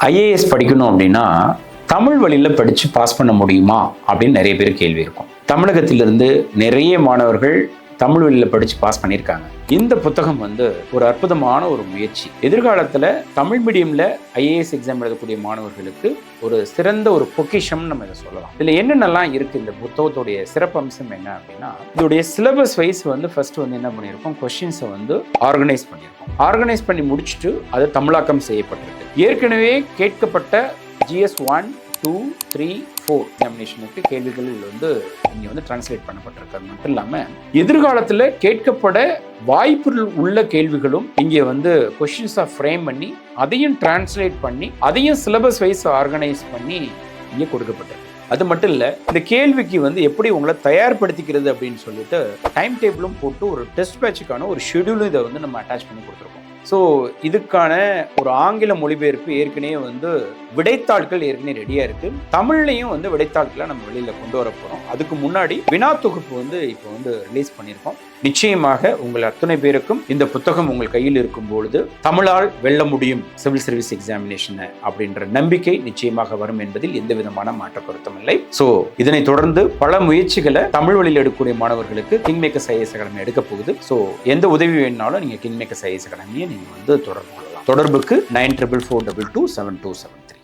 IAS படிக்கணும் அப்படின்னா தமிழ் வழியில் படித்து பாஸ் பண்ண முடியுமா அப்படின்னு நிறைய பேர் கேள்வி இருக்கும். தமிழகத்திலிருந்து நிறைய மாணவர்கள் தமிழ் வழியில் படித்து பாஸ் பண்ணியிருக்காங்க. இந்த புத்தகம் ஒரு அற்புதமான ஒரு முயற்சி. எதிர்காலத்தில் தமிழ் மீடியமில் ஐஏஎஸ் எக்ஸாம் எழுதக்கூடிய மாணவர்களுக்கு ஒரு சிறந்த ஒரு பொக்கிஷம் நம்ம இதை சொல்லலாம். இதில் என்னென்னலாம் இருக்குது, இந்த புத்தகத்துடைய சிறப்பம்சம் என்ன அப்படின்னா, இதோடைய சிலபஸ் வைஸ் ஃபர்ஸ்ட் என்ன பண்ணியிருக்கோம், கொஸ்டின்ஸை ஆர்கனைஸ் பண்ணியிருக்கோம். ஆர்கனைஸ் பண்ணி முடிச்சுட்டு அது தமிழாக்கம் செய்யப்பட்டிருக்கு. ஏற்கனவே கேட்கப்பட்ட GS 1, 2, 3, 4 எக்ஸாமினேஷனுக்கு கேள்விகள் இங்கே டிரான்ஸ்லேட் பண்ணப்பட்டிருக்கிறது மட்டும் இல்லாமல் எதிர்காலத்தில் கேட்கப்பட வாய்ப்புகள் உள்ள கேள்விகளும் இங்கே கொஸ்டின்ஸாக ஃப்ரேம் பண்ணி அதையும் டிரான்ஸ்லேட் பண்ணி அதையும் சிலபஸ் வைஸ் ஆர்கனைஸ் பண்ணி இங்கே கொடுக்கப்பட்டிருக்கு. அது மட்டும் இல்லை, இந்த கேள்விக்கு எப்படி உங்களை தயார்படுத்திக்கிறது அப்படின்னு சொல்லிட்டு டைம் டேபிளும் போட்டு ஒரு டெஸ்ட் பேட்சுக்கான ஒரு ஷெடியூலும் இதை நம்ம அட்டாச் பண்ணி கொடுத்துருக்கோம். ஸோ இதுக்கான ஒரு ஆங்கில மொழிபெயர்ப்பு ஏற்கனவே விடைத்தாள்கள் ஏற்கனவே ரெடியாக இருக்குது. தமிழ்லையும் விடைத்தாள்களை நம்ம வெளியில் கொண்டு வர போகிறோம். அதுக்கு முன்னாடி வினா தொகுப்பு இப்போ ரிலீஸ் பண்ணியிருக்கோம். நிச்சயமாக உங்கள் அத்தனை பேருக்கும் இந்த புத்தகம் உங்கள் கையில் இருக்கும் பொழுது தமிழால் வெல்ல முடியும் சிவில் சர்வீஸ் எக்ஸாமினேஷனை அப்படின்ற நம்பிக்கை நிச்சயமாக வரும் என்பதில் எந்த விதமான மாற்ற கருத்தும் இல்லை. ஸோ இதனை தொடர்ந்து பல முயற்சிகளை தமிழ் வழியில் எடுக்கக்கூடிய மாணவர்களுக்கு கிங்மேக்கர்ஸ் ஐஏஎஸ் அகாடமி எடுக்க போகுது. ஸோ எந்த உதவி வேணுனாலும் நீங்கள் கிங்மேக்கர்ஸ் ஐஏஎஸ் அகாடமியை நீங்கள் தொடர்பு கொள்ளலாம். தொடர்புக்கு 9444227273.